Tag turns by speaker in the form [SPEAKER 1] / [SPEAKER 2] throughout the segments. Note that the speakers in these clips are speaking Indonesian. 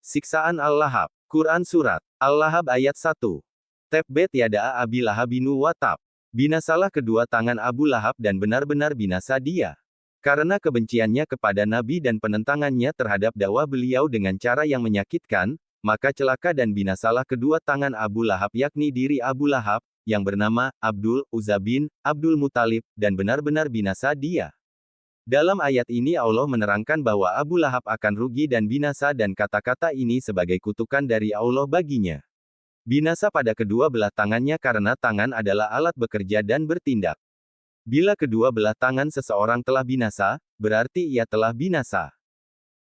[SPEAKER 1] Siksaan Al-Lahab. Quran Surat Al-Lahab ayat 1. Tabbat yada Abi Lahabinu wa tab. Binasalah kedua tangan Abu Lahab dan benar-benar binasa dia. Karena kebenciannya kepada Nabi dan penentangannya terhadap dakwah beliau dengan cara yang menyakitkan, maka celaka dan binasalah kedua tangan Abu Lahab yakni diri Abu Lahab, yang bernama Abdul Uzza bin Abdul Muthalib, dan benar-benar binasa dia. Dalam ayat ini Allah menerangkan bahwa Abu Lahab akan rugi dan binasa dan kata-kata ini sebagai kutukan dari Allah baginya. Binasa pada kedua belah tangannya karena tangan adalah alat bekerja dan bertindak. Bila kedua belah tangan seseorang telah binasa, berarti ia telah binasa.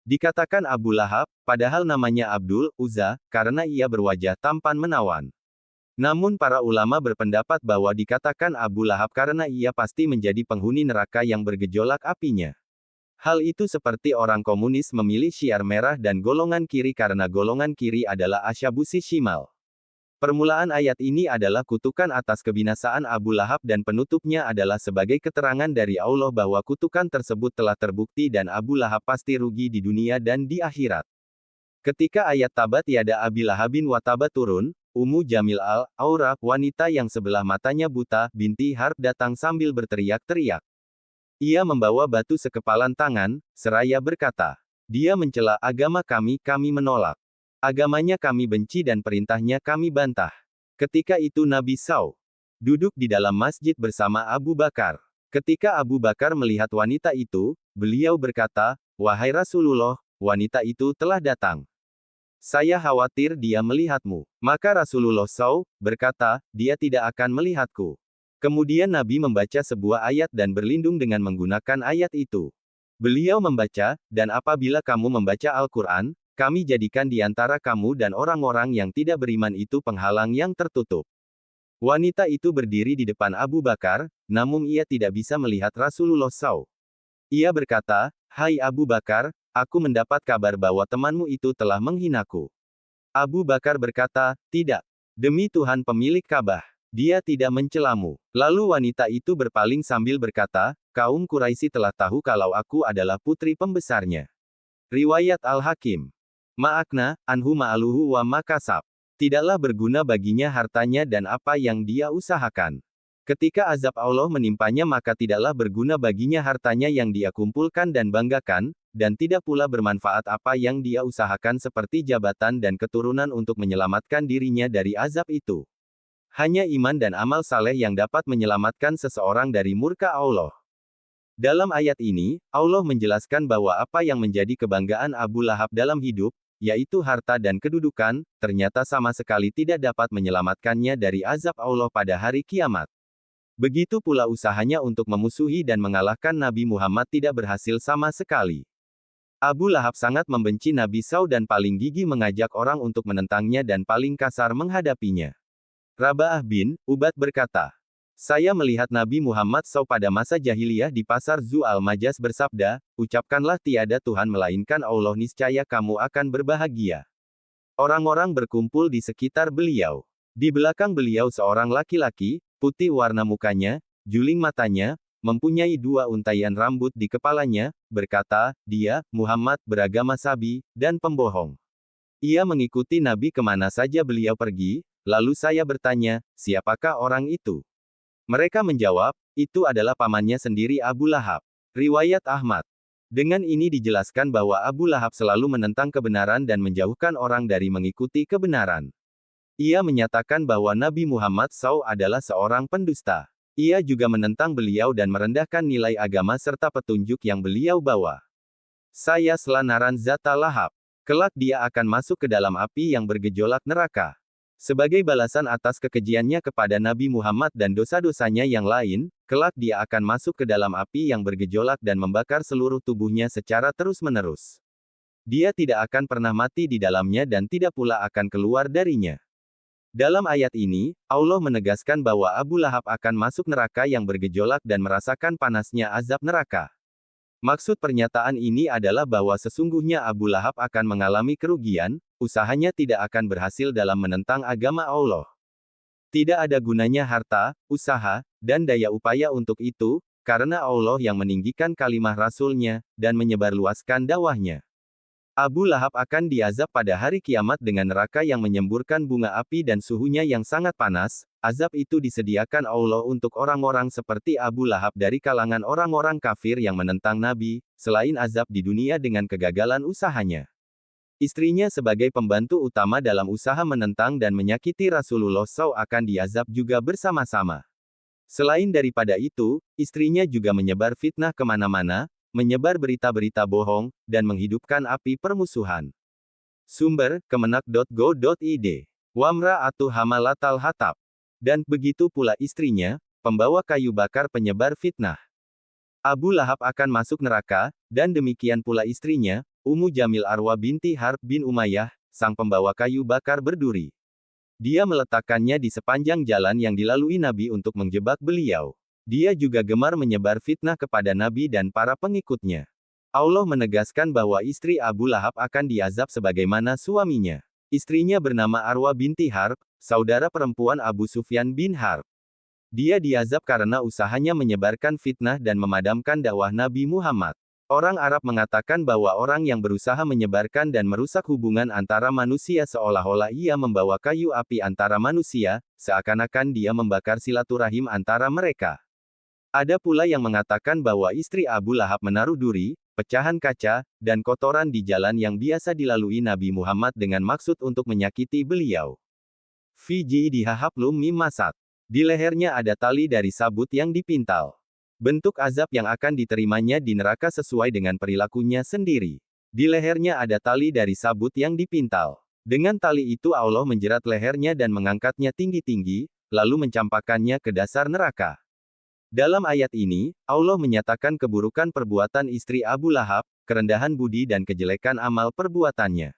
[SPEAKER 1] Dikatakan Abu Lahab, padahal namanya Abdul Uzza, karena ia berwajah tampan menawan. Namun para ulama berpendapat bahwa dikatakan Abu Lahab karena ia pasti menjadi penghuni neraka yang bergejolak apinya. Hal itu seperti orang komunis memilih syiar merah dan golongan kiri karena golongan kiri adalah asyabusi shimal. Permulaan ayat ini adalah kutukan atas kebinasaan Abu Lahab dan penutupnya adalah sebagai keterangan dari Allah bahwa kutukan tersebut telah terbukti dan Abu Lahab pasti rugi di dunia dan di akhirat. Ketika ayat Tabat yada Abi Lahabin wa Tabba turun, Ummu Jamil al-Aura, wanita yang sebelah matanya buta, binti Harb datang sambil berteriak-teriak. Ia membawa batu sekepalan tangan, seraya berkata, dia mencela agama kami menolak. Agamanya kami benci dan perintahnya kami bantah. Ketika itu Nabi SAW duduk di dalam masjid bersama Abu Bakar. Ketika Abu Bakar melihat wanita itu, beliau berkata, wahai Rasulullah, wanita itu telah datang. Saya khawatir dia melihatmu. Maka Rasulullah SAW berkata, dia tidak akan melihatku. Kemudian Nabi membaca sebuah ayat dan berlindung dengan menggunakan ayat itu. Beliau membaca, dan apabila kamu membaca Al-Quran, kami jadikan di antara kamu dan orang-orang yang tidak beriman itu penghalang yang tertutup. Wanita itu berdiri di depan Abu Bakar, namun ia tidak bisa melihat Rasulullah SAW. Ia berkata, hai Abu Bakar, aku mendapat kabar bahwa temanmu itu telah menghinaku. Abu Bakar berkata, tidak. Demi Tuhan pemilik Ka'bah, dia tidak mencelamu. Lalu wanita itu berpaling sambil berkata, kaum Quraisy telah tahu kalau aku adalah putri pembesarnya. Riwayat Al-Hakim. Ma'akna, anhu ma'aluhu wa makasab. Tidaklah berguna baginya hartanya dan apa yang dia usahakan. Ketika azab Allah menimpanya maka tidaklah berguna baginya hartanya yang dia kumpulkan dan banggakan, dan tidak pula bermanfaat apa yang dia usahakan seperti jabatan dan keturunan untuk menyelamatkan dirinya dari azab itu. Hanya iman dan amal saleh yang dapat menyelamatkan seseorang dari murka Allah. Dalam ayat ini, Allah menjelaskan bahwa apa yang menjadi kebanggaan Abu Lahab dalam hidup, yaitu harta dan kedudukan, ternyata sama sekali tidak dapat menyelamatkannya dari azab Allah pada hari kiamat. Begitu pula usahanya untuk memusuhi dan mengalahkan Nabi Muhammad tidak berhasil sama sekali. Abu Lahab sangat membenci Nabi SAW dan paling gigih mengajak orang untuk menentangnya dan paling kasar menghadapinya. Raba'ah bin Ubad berkata, saya melihat Nabi Muhammad SAW pada masa jahiliyah di pasar Zu al-Majaz bersabda, ucapkanlah tiada Tuhan melainkan Allah niscaya kamu akan berbahagia. Orang-orang berkumpul di sekitar beliau. Di belakang beliau seorang laki-laki, putih warna mukanya, juling matanya, mempunyai dua untaian rambut di kepalanya, berkata, dia, Muhammad, beragama sabi, dan pembohong. Ia mengikuti Nabi kemana saja beliau pergi, lalu saya bertanya, siapakah orang itu? Mereka menjawab, itu adalah pamannya sendiri Abu Lahab. Riwayat Ahmad. Dengan ini dijelaskan bahwa Abu Lahab selalu menentang kebenaran dan menjauhkan orang dari mengikuti kebenaran. Ia menyatakan bahwa Nabi Muhammad SAW adalah seorang pendusta. Ia juga menentang beliau dan merendahkan nilai agama serta petunjuk yang beliau bawa. Saya selanaran Zata Lahab. Kelak dia akan masuk ke dalam api yang bergejolak neraka. Sebagai balasan atas kekejiannya kepada Nabi Muhammad dan dosa-dosanya yang lain, kelak dia akan masuk ke dalam api yang bergejolak dan membakar seluruh tubuhnya secara terus-menerus. Dia tidak akan pernah mati di dalamnya dan tidak pula akan keluar darinya. Dalam ayat ini, Allah menegaskan bahwa Abu Lahab akan masuk neraka yang bergejolak dan merasakan panasnya azab neraka. Maksud pernyataan ini adalah bahwa sesungguhnya Abu Lahab akan mengalami kerugian, usahanya tidak akan berhasil dalam menentang agama Allah. Tidak ada gunanya harta, usaha, dan daya upaya untuk itu, karena Allah yang meninggikan kalimah Rasul-Nya, dan menyebarluaskan dakwahnya. Abu Lahab akan diazab pada hari kiamat dengan neraka yang menyemburkan bunga api dan suhunya yang sangat panas. Azab itu disediakan Allah untuk orang-orang seperti Abu Lahab dari kalangan orang-orang kafir yang menentang Nabi, selain azab di dunia dengan kegagalan usahanya. Istrinya sebagai pembantu utama dalam usaha menentang dan menyakiti Rasulullah SAW akan diazab juga bersama-sama. Selain daripada itu, istrinya juga menyebar fitnah kemana-mana, menyebar berita-berita bohong, dan menghidupkan api permusuhan. Sumber, kemenak.go.id. Wamra atu hamalatal hatab. Dan begitu pula istrinya, pembawa kayu bakar penyebar fitnah. Abu Lahab akan masuk neraka, dan demikian pula istrinya, Ummu Jamil Arwa binti Harb bin Umayyah, sang pembawa kayu bakar berduri. Dia meletakkannya di sepanjang jalan yang dilalui Nabi untuk menjebak beliau. Dia juga gemar menyebar fitnah kepada Nabi dan para pengikutnya. Allah menegaskan bahwa istri Abu Lahab akan diazab sebagaimana suaminya. Istrinya bernama Arwa binti Harb, saudara perempuan Abu Sufyan bin Harb. Dia diazab karena usahanya menyebarkan fitnah dan memadamkan dakwah Nabi Muhammad. Orang Arab mengatakan bahwa orang yang berusaha menyebarkan dan merusak hubungan antara manusia seolah-olah ia membawa kayu api antara manusia, seakan-akan dia membakar silaturahim antara mereka. Ada pula yang mengatakan bahwa istri Abu Lahab menaruh duri, pecahan kaca, dan kotoran di jalan yang biasa dilalui Nabi Muhammad dengan maksud untuk menyakiti beliau. Fiji dihahaplum mim masad. Di lehernya ada tali dari sabut yang dipintal. Bentuk azab yang akan diterimanya di neraka sesuai dengan perilakunya sendiri. Di lehernya ada tali dari sabut yang dipintal. Dengan tali itu Allah menjerat lehernya dan mengangkatnya tinggi-tinggi, lalu mencampakkannya ke dasar neraka. Dalam ayat ini, Allah menyatakan keburukan perbuatan istri Abu Lahab, kerendahan budi dan kejelekan amal perbuatannya.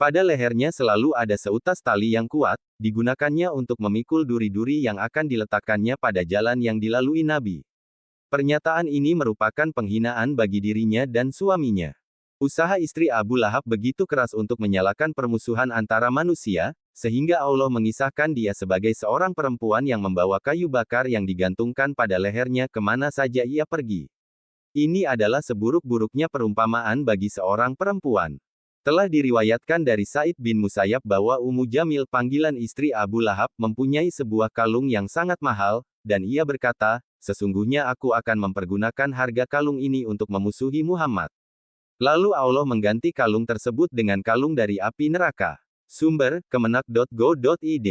[SPEAKER 1] Pada lehernya selalu ada seutas tali yang kuat, digunakannya untuk memikul duri-duri yang akan diletakkannya pada jalan yang dilalui Nabi. Pernyataan ini merupakan penghinaan bagi dirinya dan suaminya. Usaha istri Abu Lahab begitu keras untuk menyalakan permusuhan antara manusia, sehingga Allah mengisahkan dia sebagai seorang perempuan yang membawa kayu bakar yang digantungkan pada lehernya kemana saja ia pergi. Ini adalah seburuk-buruknya perumpamaan bagi seorang perempuan. Telah diriwayatkan dari Said bin Musayyab bahwa Ummu Jamil panggilan istri Abu Lahab mempunyai sebuah kalung yang sangat mahal, dan ia berkata, sesungguhnya aku akan mempergunakan harga kalung ini untuk memusuhi Muhammad. Lalu Allah mengganti kalung tersebut dengan kalung dari api neraka. Sumber, kemenak.go.id